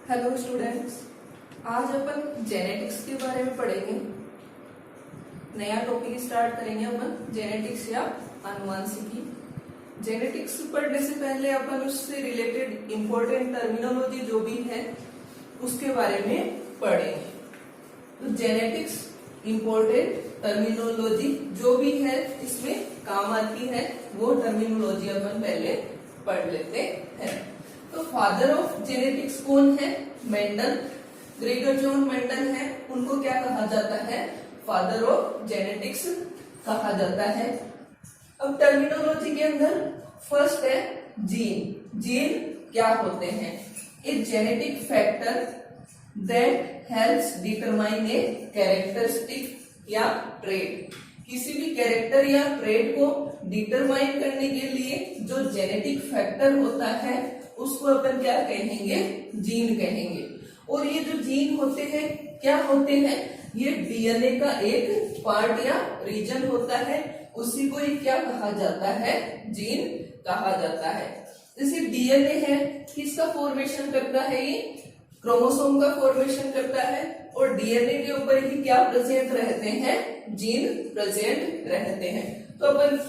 Hello students, आज अपन genetics के बारे में पढ़ेंगे। नया टॉपिक स्टार्ट करेंगे अपन जेनेटिक्स या आनुवंशिकी। जेनेटिक्स पढ़ने से पहले अपन उससे रिलेटेड इंपॉर्टेंट टर्मिनोलॉजी जो भी है उसके बारे में पढ़ेंगे। तो जेनेटिक्स इंपॉर्टेंट टर्मिनोलॉजी जो भी है इसमें काम आती है वो टर्मिनोलॉजी अपन पहले पढ़ लेते हैं। तो फादर ऑफ जेनेटिक्स कौन है? मेंडल, ग्रेगर जॉन मेंडल है। उनको क्या कहा जाता है? फादर ऑफ जेनेटिक्स कहा जाता है। अब टर्मिनोलॉजी के अंदर फर्स्ट है जीन। जीन क्या होते हैं? A genetic factor that helps determine a characteristic या ट्रेट। किसी भी कैरेक्टर या ट्रेट को डिटरमाइन करने के लिए जो जेनेटिक फैक्टर होता है उसको अपन क्या कहेंगे? जीन कहेंगे। और ये जो जीन होते हैं क्या होते हैं? ये डीएनए का एक पार्ट या रीजन होता है, उसी को ही क्या कहा जाता है? जीन कहा जाता है। जैसे डीएनए है, किसका फॉर्मेशन करता है? ये क्रोमोसोम का फॉर्मेशन करता है और डीएनए के ऊपर ही क्या प्रेजेंट रहते हैं? जीन प्रेजेंट रहते हैं। तो अपन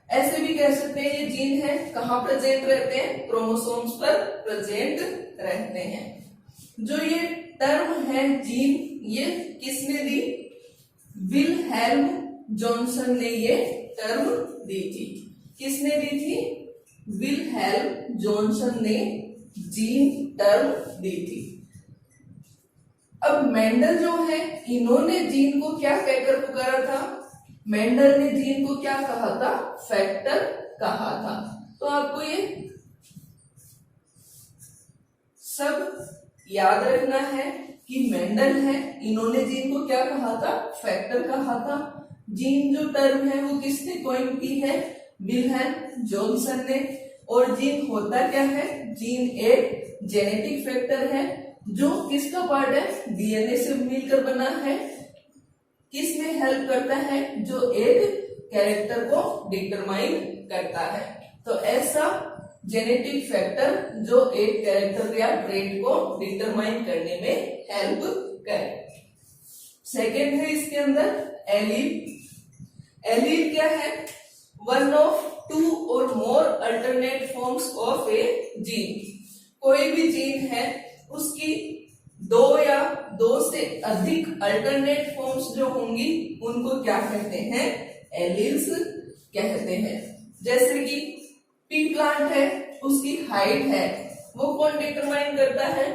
ऐसे भी कह सकते हैं ये जीन है, कहाँ प्रेजेंट रहते हैं? क्रोमोसोम्स पर प्रेजेंट रहते हैं। जो ये टर्म है जीन, ये किसने दी? विल्हेल्म जॉनसन ने ये टर्म दी थी। किसने दी थी? विल्हेल्म जॉनसन ने जीन टर्म दी थी। अब मेंडल जो है, इन्होंने जीन को क्या कहकर पुकारा था? मेंडल ने जीन को क्या कहा था? फैक्टर कहा था। तो आपको ये सब याद रखना है कि मेंडल है, इन्होंने जीन को क्या कहा था? फैक्टर कहा था। जीन जो टर्म है वो किसने कॉइन की है? विल्हेल्म जॉनसन ने। और जीन होता क्या है? जीन एक जेनेटिक फैक्टर है जो किसका पार्ट है? डीएनए से मिलकर बना है। किसमें हेल्प करता है? जो एक कैरेक्टर को डिटरमाइन करता है। तो ऐसा जेनेटिक फैक्टर जो एक कैरेक्टर या ट्रेट को डिटरमाइन करने में हेल्प करे। सेकेंड है इसके अंदर एलील। एलील क्या है? One of two or more alternate forms of a gene. कोई भी जीन है उसकी दो या दो से अधिक अल्टरनेट फॉर्म्स जो होंगी उनको क्या कहते हैं? एलील्स कहते हैं। जैसे कि पी प्लांट है, उसकी हाइट है, वो कौन डिटरमाइन करता है?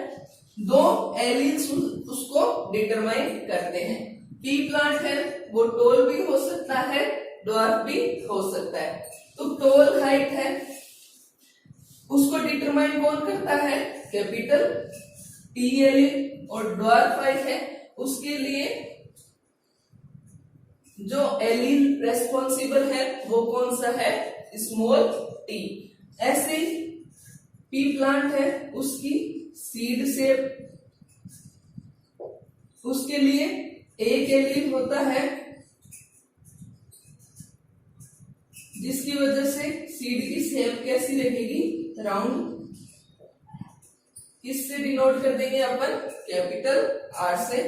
दो एलील्स उसको डिटरमाइन करते हैं। पी प्लांट है वो टॉल भी हो सकता है, ड्वार्फ भी हो सकता है। तो टॉल हाइट है उसको डिटरमाइन कौन करता है? Capital T allele. और ड्वार्फ हाइट है उसके लिए जो एलील रेस्पॉन्सिबल है वो कौन सा है? Small T. ऐसे पी प्लांट है उसकी सीड शेप, उसके लिए एक एलील होता है जिसकी वजह से सीड की शेप कैसी रहेगी? राउंड। किससे डिनोट कर देंगे अपन? कैपिटल आर से।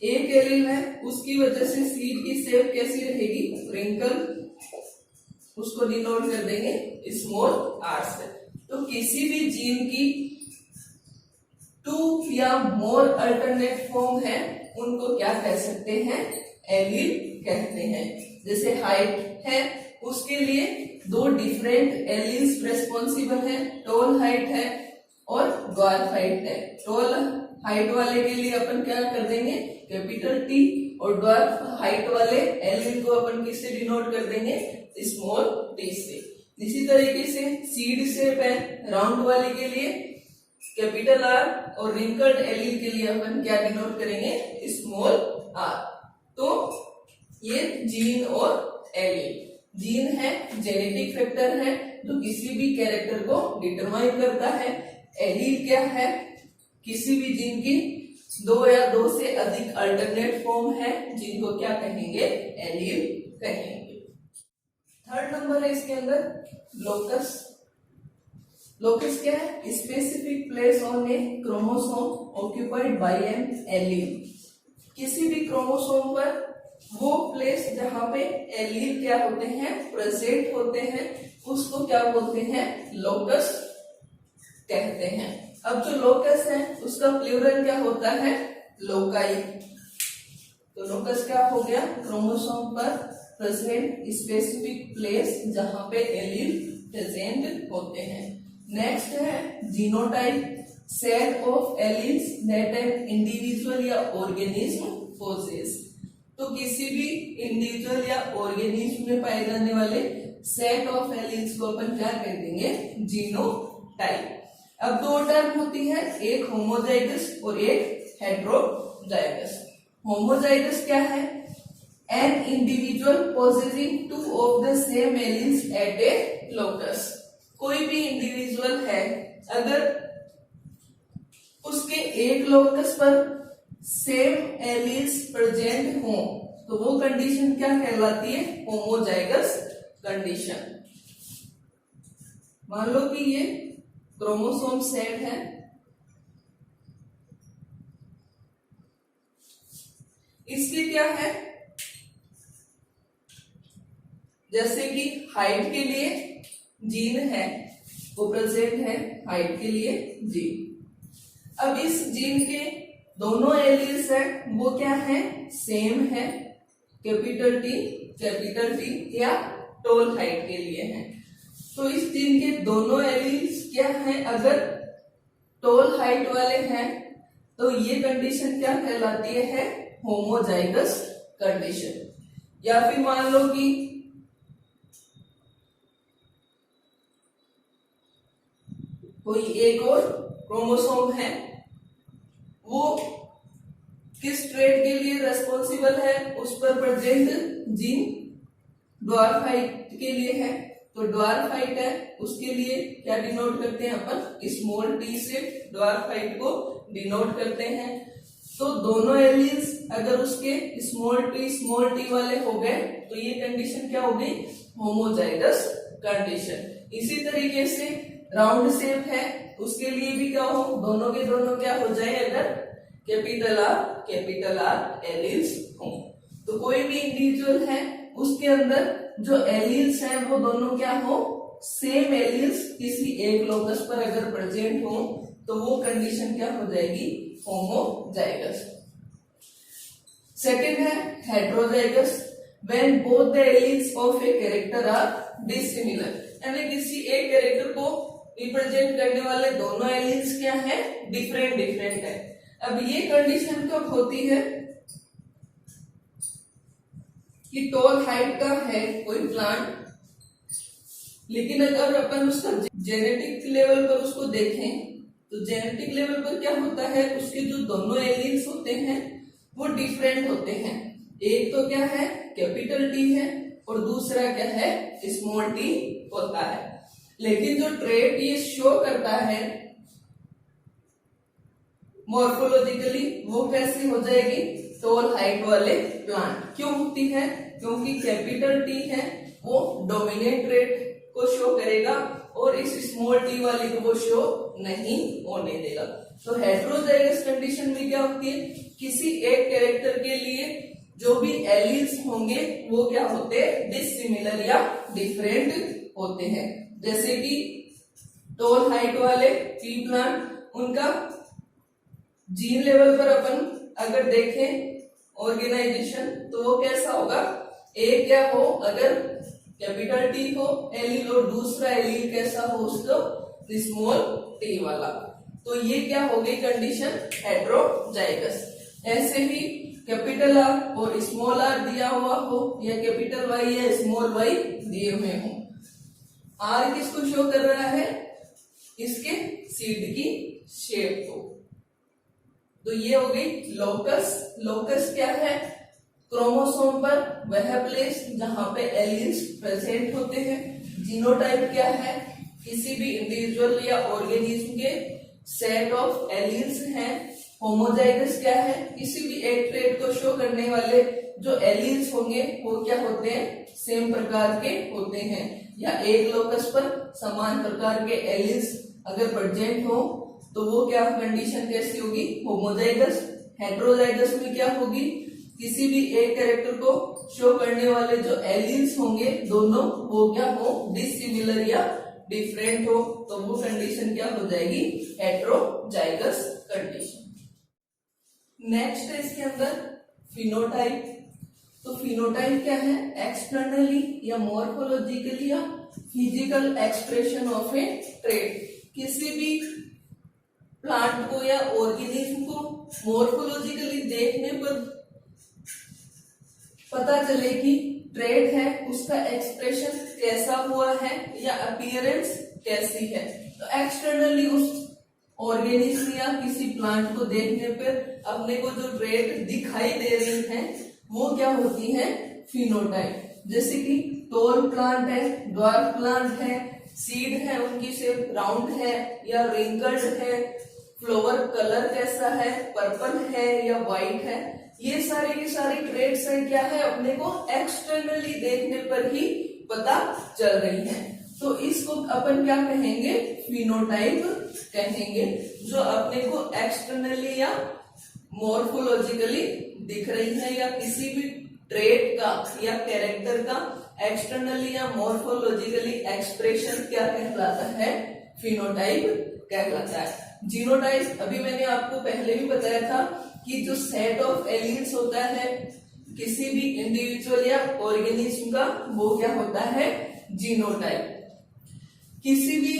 एक एलील है उसकी वजह से सीड की शेप कैसी रहेगी? रिंकल। उसको डिनोट कर देंगे स्मॉल आर से। तो किसी भी जीन की टू या मोर अल्टरनेट फॉर्म है उनको क्या कह सकते हैं? एलील कहते हैं। जैसे हाइट है उसके लिए दो डिफरेंट एलील्स रेस्पॉन्सिबल है। टॉल हाइट है और ड्वार्फ हाइट है। टॉल हाइट वाले के लिए अपन क्या कर देंगे? Capital T. और ड्वार्फ हाइट वाले एलील को अपन किससे डिनोट कर देंगे? स्मॉल टी से। इसी तरीके से सीड शेप है राउंड वाले के लिए कैपिटल आर और रिंकल्ड एलील के लिए अपन क्या डिनोट करेंगे? Small R. तो ये जीन और एलील। जीन है जेनेटिक फैक्टर है जो किसी भी कैरेक्टर को डिटरमाइन करता है। एलील क्या है? किसी भी जीन की दो या दो से अधिक अल्टरनेट फॉर्म है जिनको क्या कहेंगे? एलील कहेंगे। थर्ड नंबर है इसके अंदर लोकस। लोकस क्या है? Specific place on a chromosome occupied by an allele. किसी भी क्रोमोसोम पर वो प्लेस जहां पे एलील क्या होते हैं? प्रेजेंट होते हैं, उसको क्या बोलते हैं? लोकस कहते हैं। अब जो लोकस है उसका प्लूरल क्या होता है? लोकाई। तो लोकस क्या हो गया? क्रोमोसोम पर प्रेजेंट स्पेसिफिक प्लेस जहां पे एलील प्रेजेंट होते हैं। नेक्स्ट है genotype, set of alleles that an individual या ऑर्गेनिज्म पोजेस। तो किसी भी इंडिविजुअल या ऑर्गेनिज्म में पाए जाने वाले सेट ऑफ एलील्स को अपन क्या कह देंगे? जीनोटाइप। अब दो टर्म होती है, एक होमोजाइगस और एक हेटेरोजाइगस। होमोजाइगस क्या है? An individual possessing two of the same alleles at a locus. कोई भी इंडिविजुअल है, अगर उसके एक लोकस पर सेम एलील्स प्रेजेंट हो तो वो कंडीशन क्या कहलाती है? Homozygous condition. मान लो कि ये क्रोमोसोम सेट है, इसके क्या है? जैसे कि हाइट के लिए जीन है, वो प्रेजेंट है हाइट के लिए जीन। अब इस जीन के दोनों एलील्स हैं, वो क्या है? सेम है, कैपिटल टी या टॉल हाइट के लिए है। तो इस जीन के दोनों एलील्स क्या है? अगर टॉल हाइट वाले हैं तो ये कंडीशन क्या कहलाती है? Homozygous condition. या फिर मान लो कि कोई एक और क्रोमोसोम है, वो किस ट्रेट के लिए रेस्पॉन्सिबल है? उस पर प्रेजेंट जीन ड्वार्फ हाइट के लिए है, तो ड्वार्फ हाइट है, उसके लिए क्या डिनोट करते हैं अपन? स्मॉल टी से ड्वार्फ हाइट को डिनोट करते हैं। तो दोनों एलील्स अगर उसके स्मॉल टी वाले हो गए तो ये कंडीशन क्या हो गई? Homozygous condition. इसी तरीके से राउंड शेप है, उसके लिए भी क्या हो? दोनों के दोनों क्या हो जाए? अगर कैपिटल आर एलील्स हो तो कोई भी इंडिविजुअल है, उसके अंदर जो एलील्स हैं वो दोनों क्या हो? सेम एलील्स किसी एक लोकस पर अगर प्रेजेंट हो तो वो कंडीशन क्या हो जाएगी? होमोजाइगस। सेकंड है heterozygous, when both the alleles of a character are dissimilar. यानी किसी एक कैरेक्टर को रिप्रेजेंट करने वाले दोनों एलील्स क्या है? डिफरेंट है। अब ये कंडीशन कब होती है? कि टॉल हाइट का है कोई प्लांट, लेकिन अगर अपन उसका जेनेटिक लेवल पर उसको देखें तो जेनेटिक लेवल पर क्या होता है? उसके जो दोनों एलील्स होते हैं वो डिफरेंट होते हैं। एक तो क्या है? कैपिटल टी है और दूसरा क्या है? स्मॉल टी होता है। लेकिन जो ट्रेट ये शो करता है मॉर्फोलॉजिकली, वो कैसी हो जाएगी? टॉल हाइट वाले प्लांट। क्यों होती है? क्योंकि कैपिटल टी है वो डोमिनेंट ट्रेट को शो करेगा और इस स्मॉल टी वाली को वो शो नहीं होने देगा। तो हेटेरोजाइगस कंडीशन में क्या होती है? किसी एक कैरेक्टर के लिए जो भी एलील्स होंगे वो क्या होते हैं? डिसिमिलर या डिफरेंट होते हैं। जैसे कि टॉल हाइट वाले टी प्लांट, उनका जीन लेवल पर अपन अगर देखें ऑर्गेनाइजेशन तो वो कैसा होगा? एक क्या हो? अगर कैपिटल टी हो एलील और दूसरा एलील कैसा हो? उसको स्मॉल टी वाला। तो ये क्या हो गई कंडीशन? हेटेरोजाइगस। ऐसे ही कैपिटल आर और स्मॉल आर दिया हुआ हो या कैपिटल वाई या स्मॉल वाई दिए हुए हो। आर किसको शो कर रहा है? इसके सीड की शेप को। तो ये हो गई लोकस। लोकस क्या है? क्रोमोसोम पर वह प्लेस जहां पे एलील्स प्रेजेंट होते हैं। जीनोटाइप क्या है? किसी भी इंडिविजुअल या ऑर्गेनिज्म के सेट ऑफ एलील्स हैं। होमोजाइगस क्या है? किसी भी एक ट्रेट को शो करने वाले जो एलील्स होंगे वो क्या होते हैं? सेम प्रकार के होते हैं। या एक लोकस पर समान प्रकार के एलील्स अगर प्रेजेंट हो तो वो क्या कंडीशन कैसी होगी, होमोजाइगस। हेटेरोजाइगस में क्या होगी, किसी भी एक कैरेक्टर को शो करने वाले जो एलील्स होंगे दोनों वो क्या हो, डिसिमिलर या डिफरेंट हो, तो वो कंडीशन क्या हो जाएगी, हेटेरोजाइगस कंडीशन। नेक्स्ट है इसके अंदर फिनोटाइप। तो फिनोटाइप क्या है, एक्सटर्नली या मॉर्फोलॉजिकली या physical expression of A trait. किसी भी प्लांट को या ऑर्गेनिज्म को मॉर्फोलॉजिकली देखने पर पता चले कि ट्रेट है, उसका एक्सप्रेशन कैसा हुआ है या अपीयरेंस कैसी है। तो एक्सटर्नली उस ऑर्गेनिज्म या किसी प्लांट को देखने पर अपने को जो ट्रेट दिखाई दे रही है वो क्या होती है, फिनोटाइप। जैसे कि टॉल प्लांट है, ड्वार्फ प्लांट है, सीड है उनकी शेप राउंड है या रिंकल्ड है, फ्लावर कलर कैसा है, पर्पल है या व्हाइट है, ये सारे के सारे ट्रेट्स हैं क्या है, अपने को एक्सटर्नली देखने पर ही पता चल रही है। तो इसको अपन क्या कहेंगे, फिनोटाइप कहेंगे, जो अपने को एक्सटर्नली या मॉर्फोलॉजिकली दिख रही है, या किसी भी ट्रेट का या कैरेक्टर का एक्सटर्नली या मॉर्फोलॉजिकली एक्सप्रेशन क्या कहलाता है, फिनोटाइप कहलाता है। जीनोटाइप अभी मैंने आपको पहले भी बताया था कि जो सेट ऑफ एलील्स होता है किसी भी इंडिविजुअल या ऑर्गेनिज्म का, वो क्या होता है, जीनोटाइप। किसी भी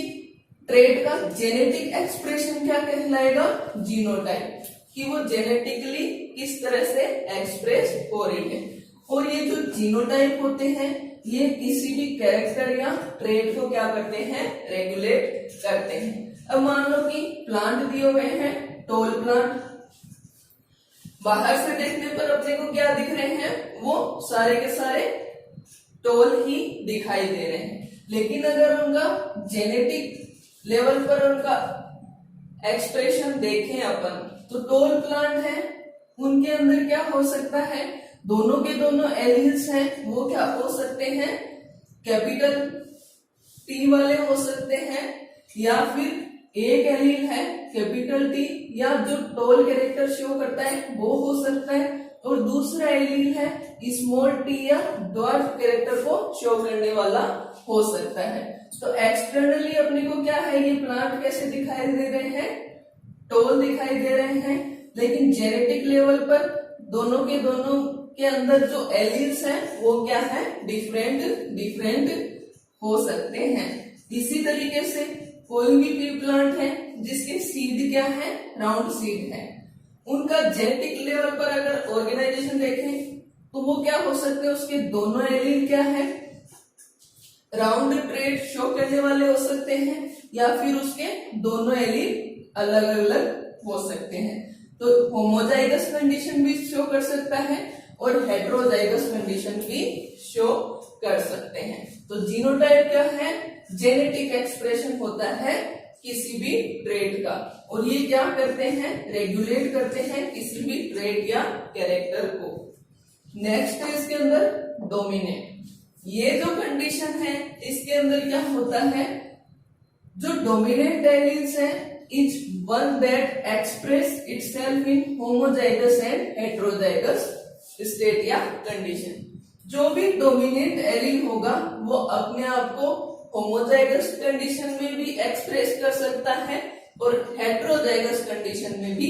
ट्रेट का जेनेटिक एक्सप्रेशन क्या कहलाएगा, जीनोटाइप, कि वो जेनेटिकली किस तरह से एक्सप्रेस हो रही है। और ये जो जीनोटाइप होते हैं ये किसी भी कैरेक्टर या ट्रेट को क्या करते हैं, रेगुलेट करते हैं। अब मान लो कि प्लांट दिए हुए हैं, टॉल प्लांट, बाहर से देखने पर अपने को क्या दिख रहे हैं, वो सारे के सारे टॉल ही दिखाई दे रहे हैं। लेकिन अगर उनका जेनेटिक लेवल पर उनका एक्सप्रेशन देखें अपन, तो टॉल प्लांट है, उनके अंदर क्या हो सकता है, दोनों के दोनों एलील्स हैं, वो क्या हो सकते हैं, कैपिटल टी वाले हो सकते हैं, या फिर एक एलील है कैपिटल टी, या जो टॉल कैरेक्टर शो करता है वो हो सकता है, और दूसरा एलील है स्मॉल टी या ड्वार्फ कैरेक्टर को शो करने वाला हो सकता है। तो एक्सटर्नली अपने को क्या है, ये प्लांट कैसे दिखाई दे रहे हैं, टॉल दिखाई दे रहे हैं, लेकिन जेनेटिक लेवल पर दोनों के अंदर जो एलील्स हैं वो क्या है, डिफरेंट हो सकते हैं। इसी तरीके से कोई भी ट्री प्लांट है जिसके सीड क्या है, राउंड सीड है, उनका जेनेटिक लेवल पर अगर ऑर्गेनाइजेशन देखें तो वो क्या हो सकते हैं, उसके दोनों एलील क्या है, राउंड ट्रेट शो करने वाले हो सकते हैं, या फिर उसके दोनों एलील अलग अलग हो सकते हैं। तो होमोजाइगस कंडीशन भी शो कर सकता है और हेटेरोजाइगस कंडीशन भी शो कर सकते हैं। तो जीनोटाइप क्या है, जेनेटिक एक्सप्रेशन होता है किसी भी ट्रेट का, और ये क्या करते हैं, रेगुलेट करते हैं किसी भी ट्रेट या कैरेक्टर को। नेक्स्ट है इसके अंदर डोमिनेंट। ये जो कंडीशन है इसके अंदर क्या होता है, जो डोमिनेंट एलील्स है is one that express itself in homozygous and heterozygous state या कंडीशन। जो भी डोमिनेंट एलील होगा वो अपने आप को होमोजाइगस कंडीशन में भी एक्सप्रेस कर सकता है और हेटेरोजाइगस कंडीशन में भी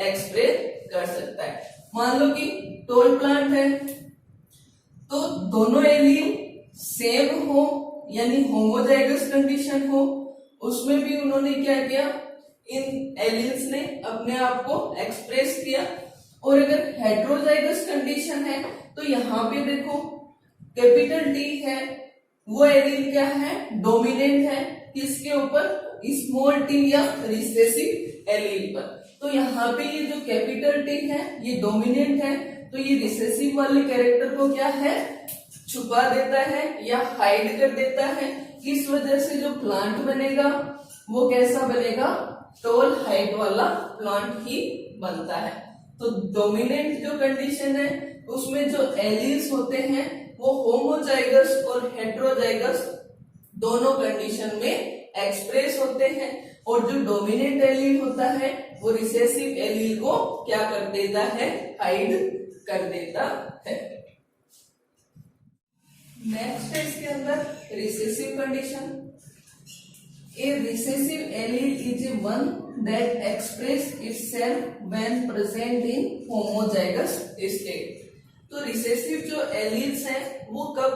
एक्सप्रेस कर सकता है। मान लो कि टॉल प्लांट है तो दोनों एलील सेम हो यानी होमोजाइगस कंडीशन हो, उसमें भी उन्होंने क्या किया, इन एलील्स ने अपने आप को एक्सप्रेस किया। और अगर हेटेरोजाइगस कंडीशन है तो यहाँ पे देखो कैपिटल टी है, वो एलील क्या है, डोमिनेंट है, किसके ऊपर, स्मॉल टी या रिसेसिव एलील पर। तो यहाँ पे ये जो कैपिटल टी है ये डोमिनेंट है, तो ये रिसेसिव वाले कैरेक्टर को क्या है, छुपा देता है या हाइड कर देता है। इस वजह से जो प्लांट बनेगा वो कैसा बनेगा, टॉल हाइट वाला प्लांट ही बनता है। तो डोमिनेंट जो कंडीशन है उसमें जो एलील्स होते हैं वो होमोजाइगस और हेटेरोजाइगस दोनों कंडीशन में एक्सप्रेस होते हैं, और जो डोमिनेंट एलील होता है वो रिसेसिव एलील को क्या कर देता है, हाइड कर देता है। नेक्स्ट है इसके अंदर recessive condition. A recessive allele is a one that express itself when present in homozygous state। तो रिसेसिव जो एलील्स हैं वो कब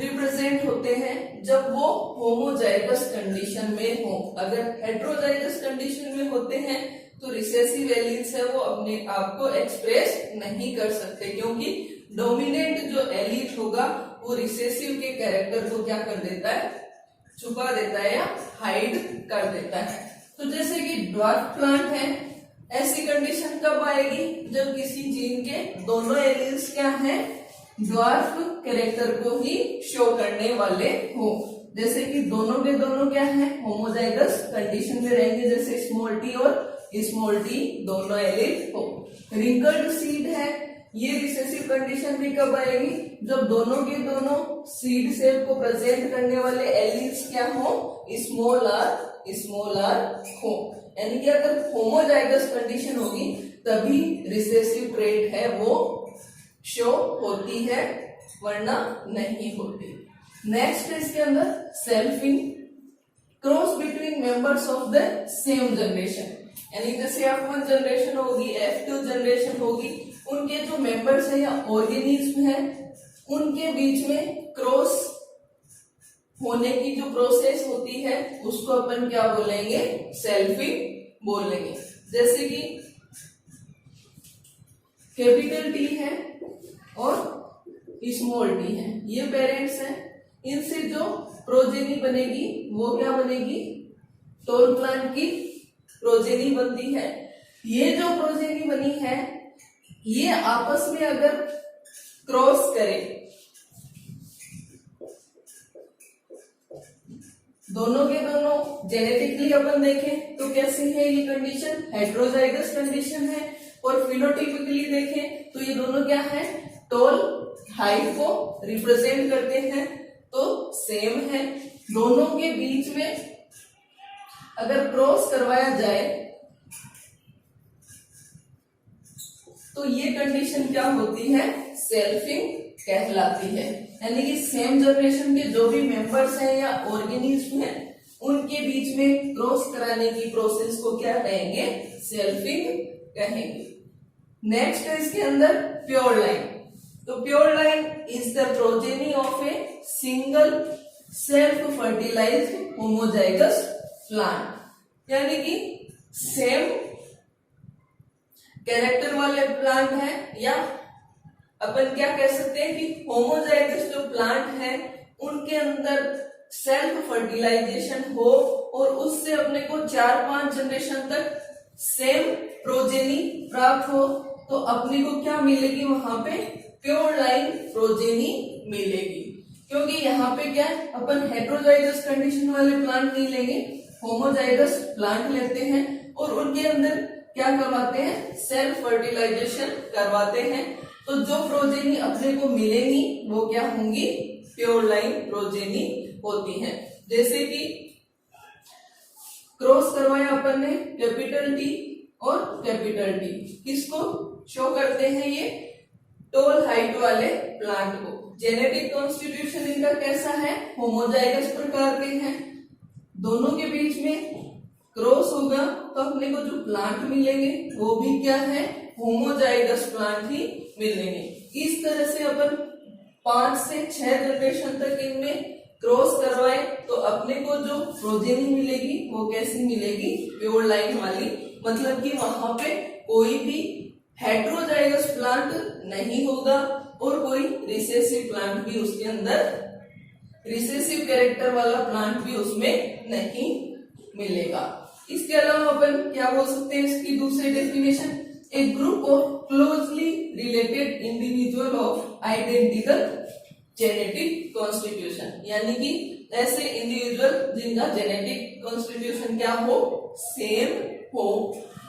रिप्रेजेंट होते हैं, जब वो होमोजाइगस कंडीशन में हो। अगर हेट्रोजाइगस कंडीशन में होते हैं तो रिसेसिव एलील्स है वो अपने आप को एक्सप्रेस नहीं कर सकते, क्योंकि डोमिनेंट जो एलील होगा वो रिसेसिव के कैरेक्टर को क्या कर देता है, छुपा देता है या हाइड कर देता है। तो जैसे कि ड्वार्फ प्लांट है, ऐसी कंडीशन कब आएगी, जब किसी जीन के दोनों एलील्स क्या हैं, ड्वार्फ कैरेक्टर को ही शो करने वाले हो। जैसे कि दोनों के दोनों क्या है, होमोजाइगस कंडीशन में रहेंगे, जैसे स्मॉल टी और स्मॉल टी दोनों एलील हो। रिंकल्ड सीड है, ये रिसेसिव कंडीशन भी कब आएगी, जब दोनों के दोनों सीड सेल को प्रेजेंट करने वाले एलील्स क्या हो, स्मॉल आर हो। यानी कि अगर होमोजाइगस कंडीशन होगी तभी रिसेसिव ट्रेट है वो शो होती है, वरना नहीं होती। नेक्स्ट है इसके अंदर selfing, cross between members of the same generation. यानी जैसे F1 जनरेशन होगी, F2 जनरेशन होगी, उनके जो मेंबर्स है या ऑर्गेनिज्म है उनके बीच में क्रॉस होने की जो प्रोसेस होती है उसको अपन क्या बोलेंगे, सेल्फिंग बोलेंगे। जैसे कि कैपिटल टी है और स्मॉल टी है, ये पेरेंट्स हैं, इनसे जो प्रोजेनी बनेगी वो क्या बनेगी, टॉल प्लांट की प्रोजेनी बनती है। ये जो प्रोजेनी बनी है ये आपस में अगर क्रॉस करे, दोनों के दोनों जेनेटिकली अपन देखें तो कैसी है ये कंडीशन, हेट्रोजाइगस कंडीशन है। और फिनोटिपिकली देखें तो ये दोनों क्या है, टॉल हाइट को रिप्रेजेंट करते हैं, तो सेम है। दोनों के बीच में अगर क्रॉस करवाया जाए तो ये कंडीशन क्या होती है, सेल्फिंग कहलाती है। यानी कि सेम जनरेशन के जो भी मेंबर्स हैं या ऑर्गेनिज्म हैं उनके बीच में क्रॉस कराने की प्रोसेस को क्या कहेंगे, सेल्फिंग कहेंगे। नेक्स्ट है इसके अंदर प्योर लाइन। तो pure line is the progeny of a single self fertilised homozygous plant. यानी कि सेम कैरेक्टर वाले प्लांट है, या अपन क्या कह सकते हैं कि होमोजाइगस जो प्लांट है उनके अंदर सेल्फ फर्टिलाइजेशन हो और उससे अपने को 4-5 जनरेशन तक सेम प्रोजेनी प्राप्त हो, तो अपने को क्या मिलेगी, वहां पे प्योर लाइन प्रोजेनी मिलेगी। क्योंकि यहाँ पे क्या अपन हेट्रोजाइगस कंडीशन वाले प्लांट नहीं लेंगे, होमोजाइगस प्लांट लेते हैं और उनके अंदर क्या करवाते हैं, सेल्फ फर्टिलाइजेशन करवाते हैं। तो जो प्रोजेनी अपने को मिलेगी वो क्या होंगी, प्योर लाइन प्रोजेनी होती है। जैसे कि क्रॉस करवाया अपन ने कैपिटल टी और कैपिटल टी, किसको शो करते हैं, ये टॉल हाइट वाले प्लांट को। जेनेटिक कॉन्स्टिट्यूशन इनका कैसा है, होमोजाइगस प्रकार के हैं। दोनों के बीच में क्रॉस होगा तो अपने को जो प्लांट मिलेंगे वो भी क्या है, होमोजाइगस प्लांट ही मिलेंगे। इस तरह से अपन 5 से 6 जनरेशन तक इनमें क्रॉस करवाए तो अपने को जो प्रोजेनी मिलेगी वो कैसी मिलेगी, प्योर लाइन वाली। मतलब कि वहां पे कोई भी हेट्रोजाइगस प्लांट नहीं होगा और कोई रिसेसिव प्लांट भी उसके अंदर, रिसेसिव कैरेक्टर वाला प्लांट भी उसमें नहीं मिलेगा। इसके अलावा अपन क्या बोल सकते हैं, इसकी दूसरी definition, A group of closely related individual of identical genetic constitution. यानी कि ऐसे इंडिविजुअल जिनका जेनेटिक कॉन्स्टिट्यूशन क्या हो, सेम हो,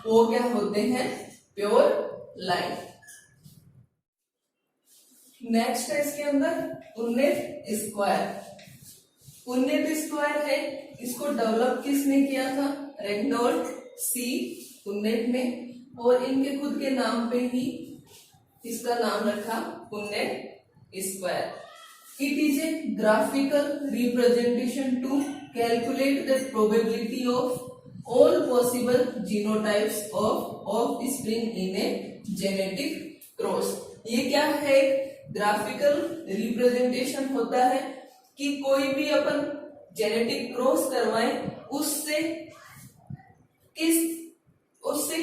वो क्या होते हैं, प्योर लाइन। नेक्स्ट है इसके अंदर पुन्नेट स्क्वायर। पुनेट स्क्वायर है, इसको डेवलप किसने किया था? रेनॉल्ड सी पुनेट ने, और इनके खुद के नाम पे ही इसका नाम रखा Punnett square. It is a graphical representation to calculate the probability of all possible genotypes of offspring in a genetic cross। ये क्या है? ग्राफिकल रिप्रेजेंटेशन होता है कि कोई भी अपन जेनेटिक क्रॉस करवाएं उससे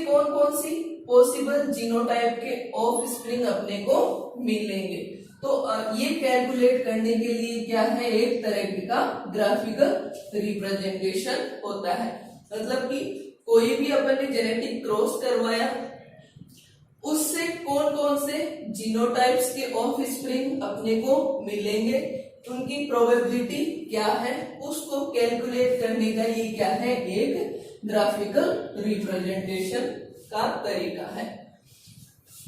कौन कौन सी पॉसिबल जीनोटाइप के ऑफस्प्रिंग अपने को मिलेंगे। तो ये कैलकुलेट करने के लिए क्या है? एक तरह का ग्राफिकल रिप्रेजेंटेशन होता है। मतलब कि कोई भी अपन ने जेनेटिक क्रॉस करवाया, उससे कौन कौन से जीनोटाइप्स के ऑफस्प्रिंग अपने को मिलेंगे, उनकी प्रोबेबिलिटी क्या है, उसको कैलकुलेट करने का ये क्या है? एक ग्राफिकल रिप्रेजेंटेशन का तरीका है।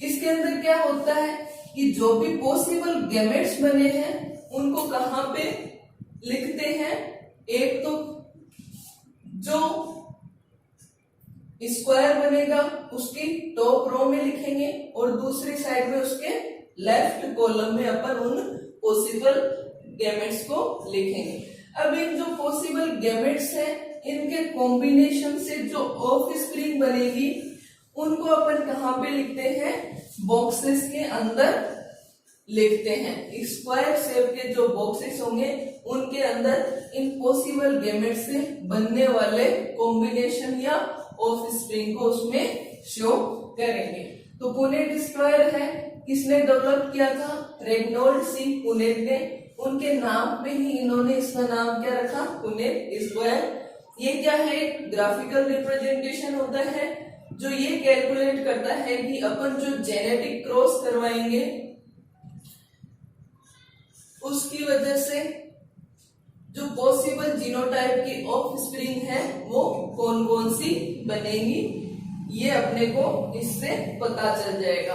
इसके अंदर क्या होता है कि जो भी पॉसिबल गैमेट्स बने हैं उनको कहाँ पे लिखते हैं? एक तो जो स्क्वायर बनेगा उसकी टॉप रो में लिखेंगे और दूसरी साइड में उसके लेफ्ट कॉलम में अपन उन पॉसिबल गैमेट्स को लिखेंगे। अब इन जो पॉसिबल गैमेट्स है, इनके कॉम्बिनेशन से जो ऑफस्प्रिंग बनेगी उनको अपन कहाँ पे लिखते हैं? बॉक्सेस के अंदर लिखते हैं। स्क्वायर शेप के जो बॉक्सेस होंगे उनके अंदर इन पॉसिबल गैमेट से बनने वाले कॉम्बिनेशन या ऑफस्प्रिंग को उसमें शो करेंगे। तो पुनेट स्क्वायर है, किसने डेवलप किया था? रेनॉल्ड सी पुनेट ने। उनके नाम पे ही इन्होंने इसका नाम क्या रखा? Punnett square. ये क्या है? ग्राफिकल रिप्रेजेंटेशन होता है जो ये कैलकुलेट करता है कि अपन जो जेनेटिक क्रॉस करवाएंगे उसकी वजह से जो पॉसिबल जीनोटाइप की ऑफस्प्रिंग है वो कौन कौन सी बनेगी, ये अपने को इससे पता चल जाएगा।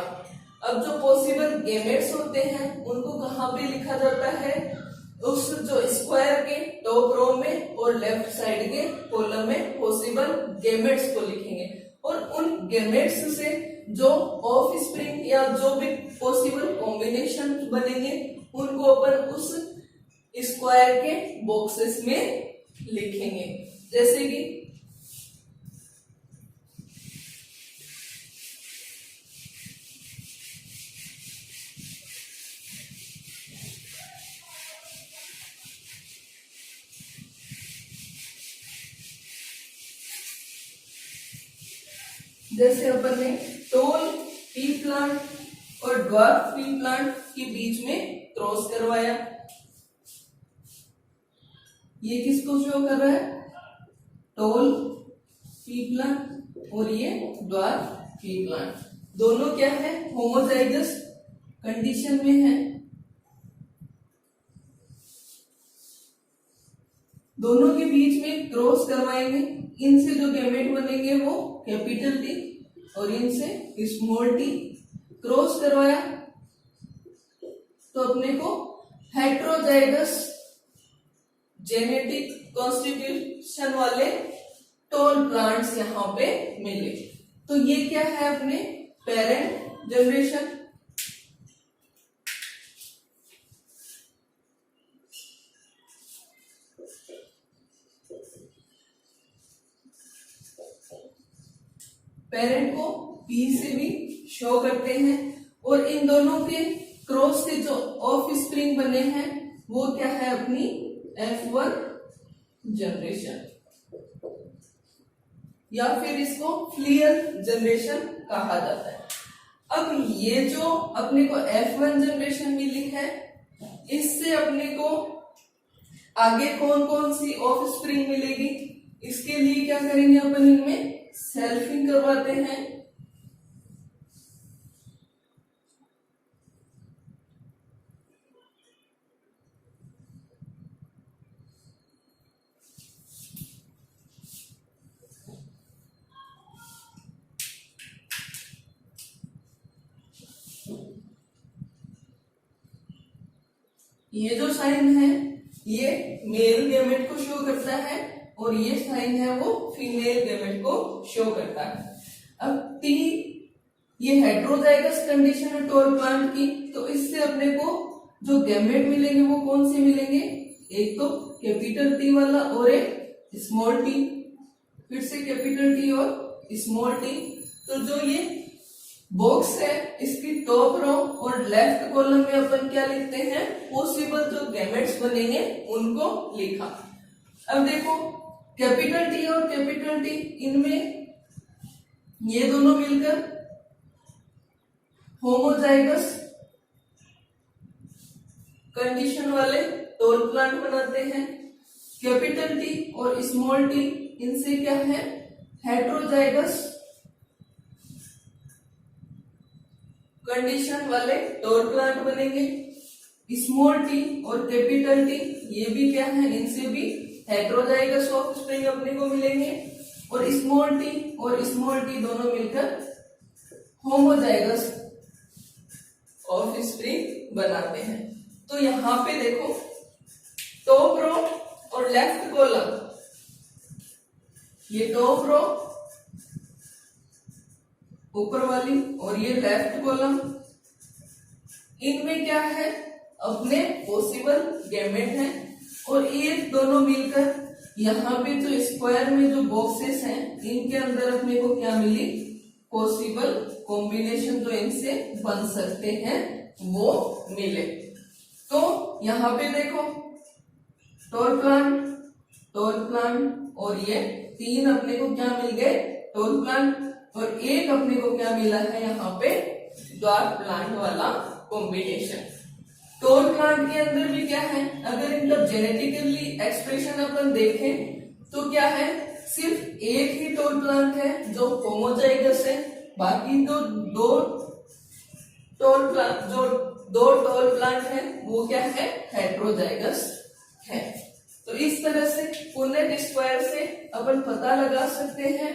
अब जो पॉसिबल गैमेट्स होते हैं उनको कहाँ पे लिखा जाता है? उस जो स्क्वायर के टॉप रो में और लेफ्ट साइड के कॉलम में पॉसिबल गैमेट्स को लिखेंगे और उन गैमेट्स से जो ऑफस्प्रिंग या जो भी पॉसिबल कॉम्बिनेशन बनेंगे उनको अपन उस स्क्वायर के बॉक्सेस में लिखेंगे। जैसे कि अपन ने टॉल पी प्लांट और ड्वार्फ पी प्लांट के बीच में क्रॉस करवाया। ये किसको शो कर रहा है? टॉल पी प्लांट और ये ड्वार्फ पी प्लांट। दोनों क्या है? होमोजाइगस कंडीशन में है। दोनों के बीच में क्रॉस करवाएंगे। इनसे जो गैमेट बनेंगे वो कैपिटल टी और इनसे स्मॉल टी। क्रॉस करवाया तो अपने को हेट्रोजाइगस जेनेटिक कॉन्स्टिट्यूशन वाले टॉल प्लांट्स यहाँ पे मिले। तो ये क्या है? अपने पेरेंट जनरेशन। पेरेंट को पी से भी शो करते हैं और इन दोनों के क्रॉस से जो ऑफस्प्रिंग बने हैं वो क्या है? अपनी F1 जनरेशन या फिर इसको फ्लियर जनरेशन कहा जाता है। अब ये जो अपने को F1 जनरेशन मिली है, इससे अपने को आगे कौन कौन सी ऑफस्प्रिंग मिलेगी, इसके लिए क्या करेंगे? अपन इनमें सेल्फिंग करवाते हैं। ये जो साइन है ये मेल गैमेट को शो करता है और ये साइन है वो फीमेल गैमेट को शो करता है। अब टी ये हेटेरोजाइगस कंडीशन है टोल प्लांट की, तो इससे अपने को जो गैमेट मिलेंगे वो कौन से मिलेंगे, एक तो कैपिटल टी वाला और एक स्मॉल टी, फिर से कैपिटल टी और स्मॉल टी। तो जो ये बॉक्स है इसकी टॉप रो और लेफ्ट कॉलम में अपन क्या लिखते हैं, पॉसिबल जो गैमेट्स बनेंगे उनको लिखा। अब देखो कैपिटल टी और कैपिटल टी, इनमें ये दोनों मिलकर होमोजाइगस कंडीशन वाले टोल प्लांट बनाते हैं। कैपिटल टी और स्मॉल टी इनसे क्या है, हेटेरोजाइगस कंडीशन वाले टोल प्लांट बनेंगे। स्मॉल टी और कैपिटल टी ये भी क्या है, इनसे भी हेटेरोजाइगस ऑफस्प्रिंग अपने को मिलेंगे। और स्मॉल टी दोनों मिलकर होमोजाइगस ऑफस्प्रिंग बनाते हैं। तो यहां पे देखो टॉप रो और लेफ्ट कॉलम, ये टॉप रो ऊपर वाली और ये लेफ्ट कॉलम, इनमें क्या है, अपने पॉसिबल गैमेट हैं। और ये दोनों मिलकर यहाँ पे जो स्क्वायर में जो बॉक्सेस हैं इनके अंदर अपने को क्या मिली, पॉसिबल कॉम्बिनेशन जो इनसे बन सकते हैं वो मिले। तो यहाँ पे देखो टोल प्लांट और ये तीन अपने को क्या मिल गए, टोल प्लांट, और एक अपने को क्या मिला है यहाँ पे, ड्वार्फ प्लांट वाला कॉम्बिनेशन। टोल प्लांट के अंदर भी क्या है, अगर इनका जेनेटिकली एक्सप्रेशन अपन देखें तो क्या है, सिर्फ एक ही टोल प्लांट है जो होमोजाइगस है, बाकी जो दो टोल प्लांट है वो क्या है, हेटेरोजाइगस है। तो इस तरह से पुनेट स्क्वायर से अपन पता लगा सकते हैं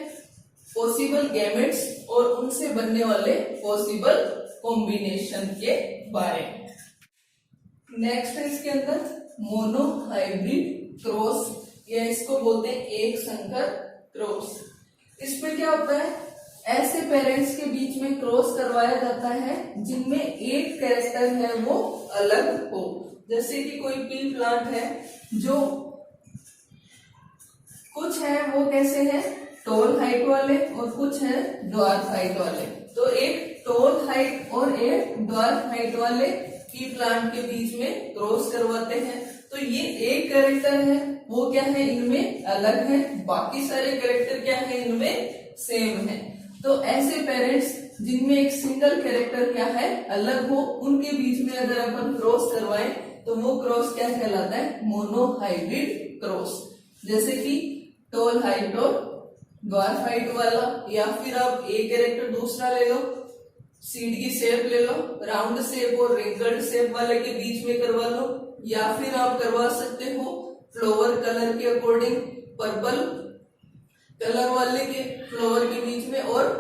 पॉसिबल गैमेट्स और उनसे बनने वाले पॉसिबल कॉम्बिनेशन के बारे में। नेक्स्ट है इसके अंदर मोनोहाइब्रिड क्रॉस, या इसको बोलते हैं एक संकर क्रॉस। इसमें क्या होता है, ऐसे पेरेंट्स के बीच में क्रॉस करवाया जाता है जिनमें एक कैरेक्टर है वो अलग हो। जैसे कि कोई पी प्लांट है, जो कुछ है वो कैसे है, टॉल हाइट वाले, और कुछ है ड्वार्फ हाइट वाले। तो एक टॉल हाइट और एक ड्वार्फ हाइट वाले पी प्लांट के बीच में क्रॉस करवाते हैं। तो ये एक कैरेक्टर है वो क्या है, इनमें अलग है, बाकी सारे कैरेक्टर क्या है, इनमें सेम है। तो ऐसे पेरेंट्स जिनमें एक सिंगल कैरेक्टर क्या है, अलग हो, उनके बीच में अगर अपन क्रॉस करवाएं तो वो क्रॉस क्या कहलाता है, मोनोहाइब्रिड क्रॉस। जैसे कि टॉल हाइट और ड्वार्फ हाइट वाला, या फिर आप एक कैरेक्टर दूसरा ले लो, सीड की शेप ले लो, राउंड शेप और रिंकल्ड शेप वाले के बीच में करवा लो, या फिर आप करवा सकते हो फ्लावर कलर के अकॉर्डिंग पर्पल कलर वाले के फ्लावर के बीच में और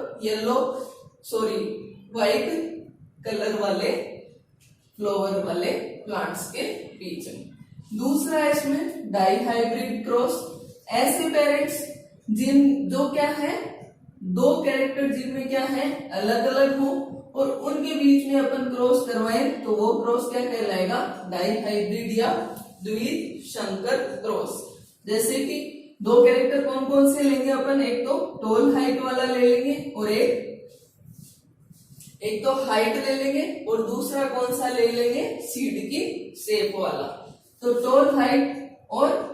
व्हाइट कलर वाले फ्लावर वाले प्लांट्स के बीच में। दूसरा है इसमें डाइहाइब्रिड क्रॉस, ऐसे पेरेंट्स जो क्या है, दो कैरेक्टर जिनमें क्या है अलग अलग हो और उनके बीच में अपन क्रॉस करवाएं तो वो क्रॉस क्या कहलाएगा, डाइहाइब्रिड या द्विसंकर क्रॉस। जैसे कि दो कैरेक्टर कौन कौन से लेंगे अपन, एक तो टॉल हाइट वाला ले लेंगे और एक तो हाइट ले लेंगे और दूसरा कौन सा ले लेंगे, सीड की शेप वाला। तो टॉल हाइट और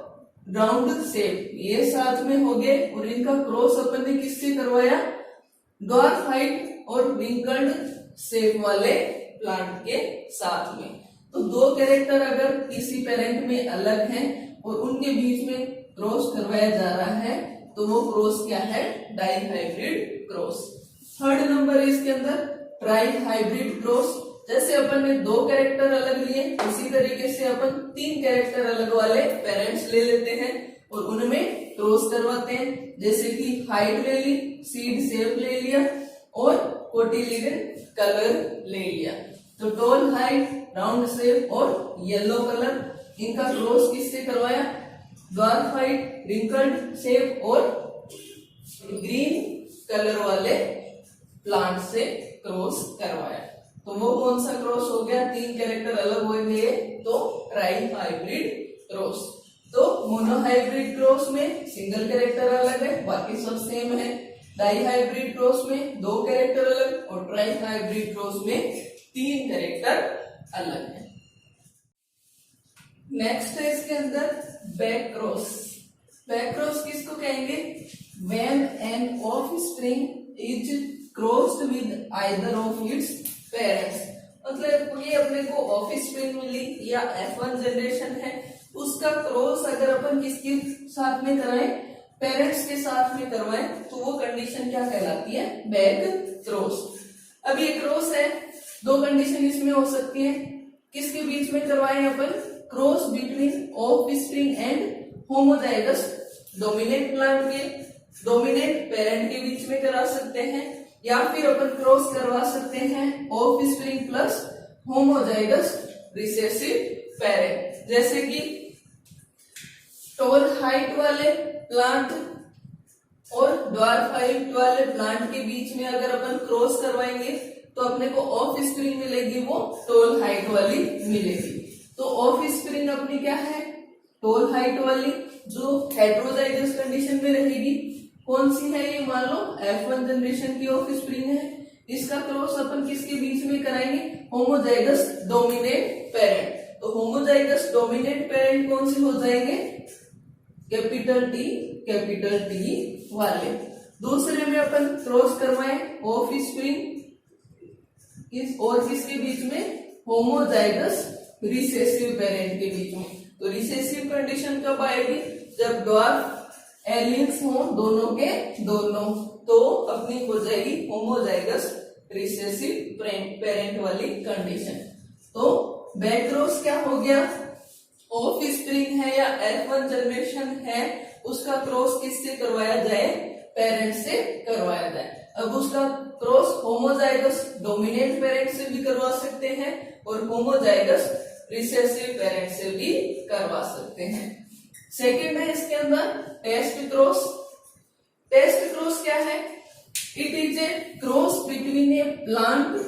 राउंड शेप ये साथ में हो गए और इनका क्रॉस अपन ने किससे करवाया, ड्वार्फ हाइट और रिंकल्ड शेप वाले प्लांट के साथ में। तो दो कैरेक्टर अगर किसी पेरेंट में अलग हैं और उनके बीच में क्रॉस करवाया जा रहा है तो वो क्रॉस क्या है, डाइहाइब्रिड क्रॉस। थर्ड नंबर है इसके अंदर ट्राइहाइब्रिड क्रॉस। जैसे अपन ने दो कैरेक्टर अलग लिए, उसी तरीके से अपन तीन कैरेक्टर अलग वाले पेरेंट्स ले लेते हैं और उनमें क्रॉस करवाते हैं। जैसे कि हाइट ले ली, सीड शेप ले लिया और कोटिलिडन कलर ले लिया। तो टॉल हाइट, राउंड शेप और येलो कलर, इनका क्रॉस किससे करवाया, ड्वार्फाइट रिंकल्ड सेब और ग्रीन कलर वाले प्लांट से क्रॉस करवाया। तो वो कौन सा क्रॉस हो गया, 3 कैरेक्टर अलग हो गए तो ट्राई हाइब्रिड क्रॉस। तो मोनोहाइब्रिड क्रॉस में सिंगल कैरेक्टर अलग है, बाकी सब सेम है। डाई हाइब्रिड क्रॉस में 2 कैरेक्टर अलग और ट्राई हाइब्रिड क्रॉस में 3 कैरेक्टर अलग है। नेक्स्ट है इसके अंदर बैक क्रॉस। बैक क्रॉस किसको कहेंगे, when an offspring is crossed with either of its parents। मतलब ये अपने को ऑफस्प्रिंग मिली या F1 जनरेशन है, उसका क्रॉस अगर अपन किसके साथ में कराएं, पेरेंट्स के साथ में करवाएं, तो वो कंडीशन क्या कहलाती है, बैक क्रॉस। अब ये क्रॉस है, 2 कंडीशन इसमें हो सकती है, किसके बीच में करवाएं अपन, cross between offspring and homozygous dominant plant के डोमिनेंट पेरेंट के बीच में करा सकते हैं, या फिर अपन क्रॉस करवा सकते हैं offspring plus homozygous recessive parent. जैसे कि टॉल हाइट वाले प्लांट और ड्वार्फ हाइट वाले प्लांट के बीच में अगर अपन क्रॉस करवाएंगे तो अपने को ऑफस्प्रिंग मिलेगी, वो टॉल हाइट वाली मिलेगी। तो ऑफस्प्रिंग अपनी क्या है, टॉल हाइट वाली, जो हेटेरोजाइगस कंडीशन में रहेगी। कौन सी है ये, मान लो F1 जनरेशन की ऑफस्प्रिंग है, इसका क्रॉस अपन किसके बीच में कराएंगे, होमोजाइगस डोमिनेंट पेरेंट। तो होमोजाइगस डोमिनेंट पेरेंट कौन से हो जाएंगे, कैपिटल टी वाले। दूसरे में अपन क्रॉस करवाएं ऑफस्प्रिंग और किसके बीच में, होमोजाइगस रिसेसिव पेरेंट के बीच में। तो रिसेसिव कंडीशन कब आएगी, जब ड्वार्फ एलियंस हो दोनों के दोनों, तो अपनी हो जाएगी होमोजाइगस रिसेसिव पेरेंट वाली कंडीशन। तो बैक क्रॉस क्या हो गया, ऑफस्प्रिंग है या F1 जनरेशन है, उसका क्रॉस किससे करवाया जाए, पेरेंट से करवाया जाए। अब उसका क्रॉस होमोजाइगस डोमिनेंट पेरेंट से भी करवा सकते हैं और होमोजाइगस रिसेसिव पेरेंट से भी करवा सकते हैं। सेकेंड है इसके अंदर टेस्ट क्रॉस। टेस्ट क्रॉस क्या है, it is A cross between A plant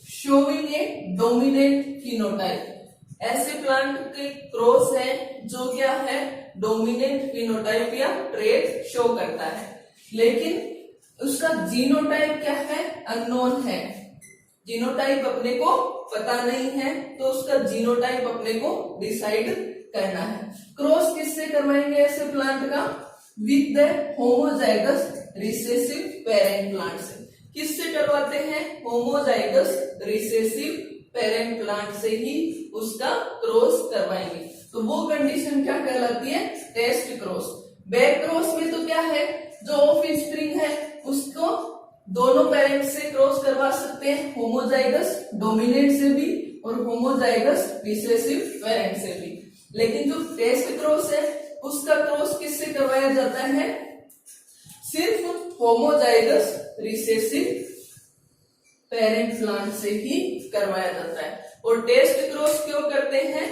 showing A dominant phenotype. ऐसे प्लांट के क्रॉस है जो क्या है, डोमिनेंट फिनोटाइप या ट्रेट शो करता है, लेकिन उसका जीनोटाइप क्या है, अननोन है। जीनोटाइप अपने को पता नहीं है, तो उसका जीनोटाइप अपने को डिसाइड करना है। क्रॉस किससे करवाएंगे ऐसे प्लांट का, with the homozygous recessive parent plant से। किससे करवाते हैं, होमोजाइगस रिसेसिव पेरेंट प्लांट से ही उसका क्रॉस करवाएंगे। तो वो कंडीशन क्या कहलाती है, टेस्ट क्रॉस। बैक क्रॉस में तो क्या है, जो ऑफस्प्रिंग है उसको दोनों पेरेंट से क्रॉस करवा सकते हैं, होमोजाइगस डोमिनेंट से भी और होमोजाइगस रिसेसिव पेरेंट से भी। लेकिन जो टेस्ट क्रॉस है उसका क्रॉस किससे करवाया जाता है, सिर्फ होमोजाइगस रिसेसिव पेरेंट प्लांट से ही करवाया जाता है। और टेस्ट क्रॉस क्यों करते हैं,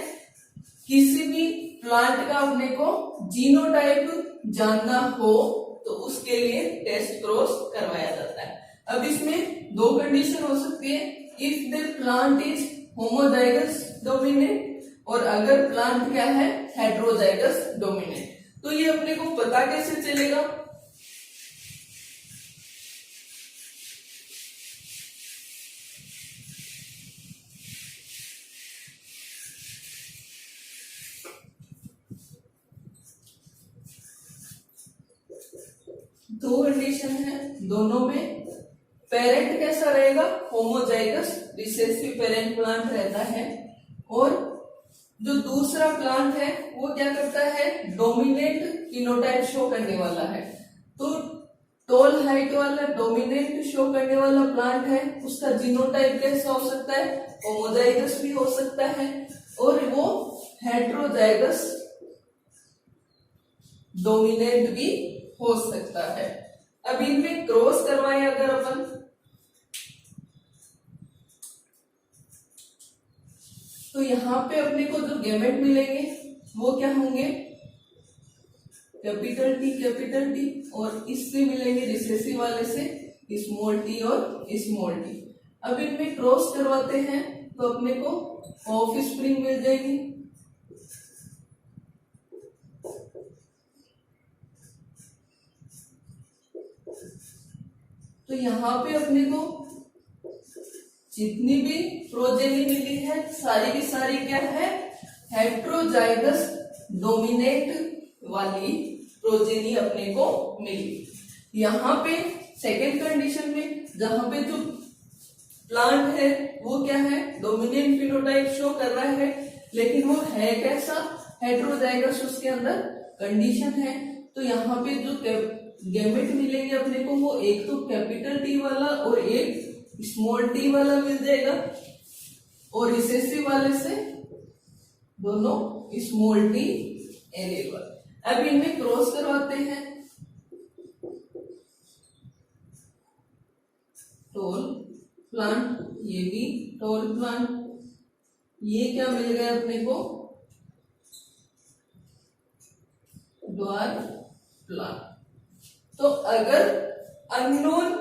किसी भी प्लांट का अपने को जीनोटाइप जानना हो तो उसके लिए टेस्ट क्रॉस करवाया जाता है। अब इसमें 2 कंडीशन हो सकती है, if the plant is homozygous dominant और अगर प्लांट क्या है, हेटेरोजाइगस डोमिनेंट। तो ये अपने को पता कैसे चलेगा, दो कंडीशन है, दोनों में पेरेंट कैसा रहेगा, होमोजाइगस रिसेसिव पेरेंट प्लांट रहता है, और जो दूसरा प्लांट है वो क्या करता है, डोमिनेंट फिनोटाइप शो करने वाला है। तो टॉल हाइट वाला डोमिनेंट शो करने वाला प्लांट है, उसका जीनोटाइप कैसा हो सकता है, होमोजाइगस भी हो सकता है और वो हेटेरोजाइगस डोमिनेंट भी हो सकता है। अब इनमें क्रॉस करवाएं अगर अपन, तो यहां पे अपने को जो गैमेट मिलेंगे वो क्या होंगे, कैपिटल टी, और इससे मिलेंगे रिसेसिव वाले से स्मॉल टी और स्मॉल टी। अब इनमें क्रॉस करवाते हैं तो अपने को ऑफ स्प्रिंग मिल जाएगी। तो यहाँ पे अपने को जितनी भी प्रोजेनी मिली है सारी की सारी क्या है, हेट्रोजाइगस डोमिनेट वाली प्रोजेनी अपने को मिली। यहाँ पे सेकेंड कंडीशन में जहां पे जो प्लांट है वो क्या है, डोमिनेंट फिनोटाइप शो कर रहा है, लेकिन वो है कैसा, हेट्रोजाइगस उसके अंदर कंडीशन है। तो यहाँ पे जो गैमेट मिलेंगे अपने को वो एक तो कैपिटल टी वाला और एक स्मॉल टी वाला मिल जाएगा, और रिसेसिव वाले से दोनों स्मॉल टी एनेबल। अब इनमें क्रॉस करवाते हैं, टोल प्लांट, ये भी टोल प्लांट, ये क्या मिल गया अपने को, ड्वार्फ प्लांट। तो अगर अननोन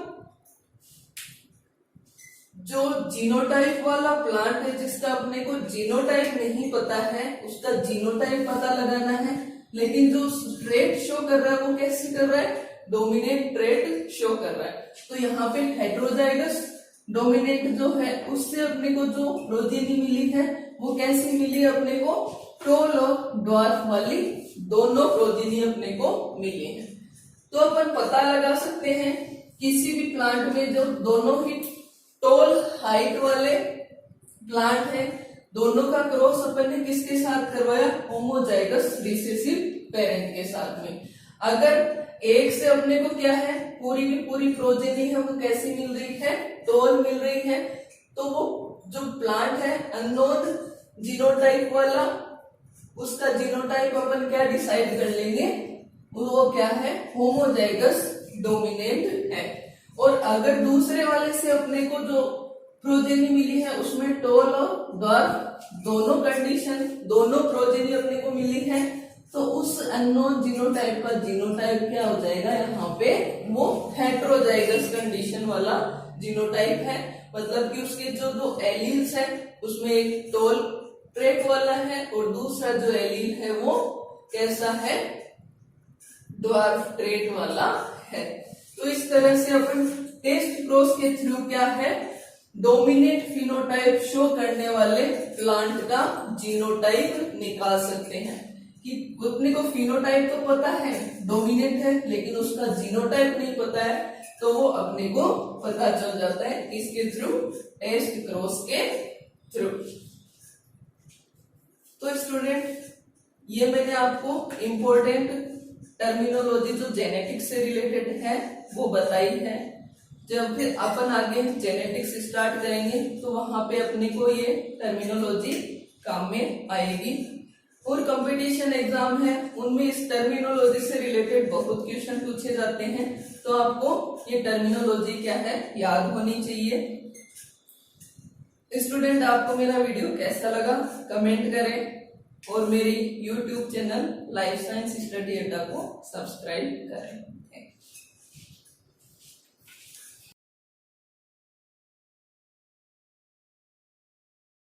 जो जीनोटाइप वाला प्लांट है जिसका अपने को जीनोटाइप नहीं पता है, उसका जीनोटाइप पता लगाना है, लेकिन जो ट्रेट शो कर रहा है वो कैसे कर रहा है, डोमिनेंट ट्रेट शो कर रहा है। तो यहाँ पे हेट्रोजाइगस डोमिनेंट जो है उससे अपने को जो प्रोजेनी मिली है वो कैसी मिली अपने को, टोल और ड्वार्फ वाली दोनों प्रोजेनी अपने को मिली है। तो अपन पता लगा सकते हैं किसी भी प्लांट में जो दोनों ही टोल हाइट वाले प्लांट है, दोनों का क्रॉस अपन ने किसके साथ करवाया, होमोजाइगस रिसेसिव पेरेंट के साथ में। अगर एक से अपने को क्या है, पूरी की पूरी प्रोजेनी है वो कैसी मिल रही है, टोल मिल रही है, तो वो जो प्लांट है अननोन जीनोटाइप वाला, उसका जीनोटाइप अपन क्या डिसाइड कर लेंगे, वो क्या है, होमोजाइगस डोमिनेंट है। और अगर दूसरे वाले से अपने को जो प्रोजेनी मिली है उसमें टोल और ड्वार्फ दोनों कंडीशन, दोनों प्रोजेनी अपने को मिली है, तो उस अननोन जीनोटाइप का जीनोटाइप क्या हो जाएगा, यहाँ पे वो हेट्रोजाइगस कंडीशन वाला जीनोटाइप है। मतलब कि उसके जो दो एलील्स है उसमें एक टोल ट्रेट वाला है और दूसरा जो एलील है वो कैसा है, ड्वार्फ ट्रेट वाला है। तो इस तरह से अपन टेस्ट क्रॉस के थ्रू क्या है, डोमिनेंट फिनोटाइप शो करने वाले प्लांट का जीनोटाइप निकाल सकते हैं। कि अपने को फिनोटाइप तो पता है डोमिनेंट है, लेकिन उसका जीनोटाइप नहीं पता है, तो वो अपने को पता चल जाता है इसके थ्रू, टेस्ट क्रॉस के थ्रू। तो स्टूडेंट ये मैंने आपको इम्पोर्टेंट टर्मिनोलॉजी जो जेनेटिक्स से रिलेटेड है वो बताई है। जब फिर अपन आगे जेनेटिक्स स्टार्ट करेंगे तो वहां पे अपने को ये टर्मिनोलॉजी काम में आएगी। और कंपटीशन एग्जाम है उनमें इस टर्मिनोलॉजी से रिलेटेड बहुत क्वेश्चन पूछे जाते हैं, तो आपको ये टर्मिनोलॉजी क्या है याद होनी चाहिए। स्टूडेंट आपको मेरा वीडियो कैसा लगा कमेंट करें, और मेरी YouTube channel life science study अड्डा को सब्सक्राइब करें।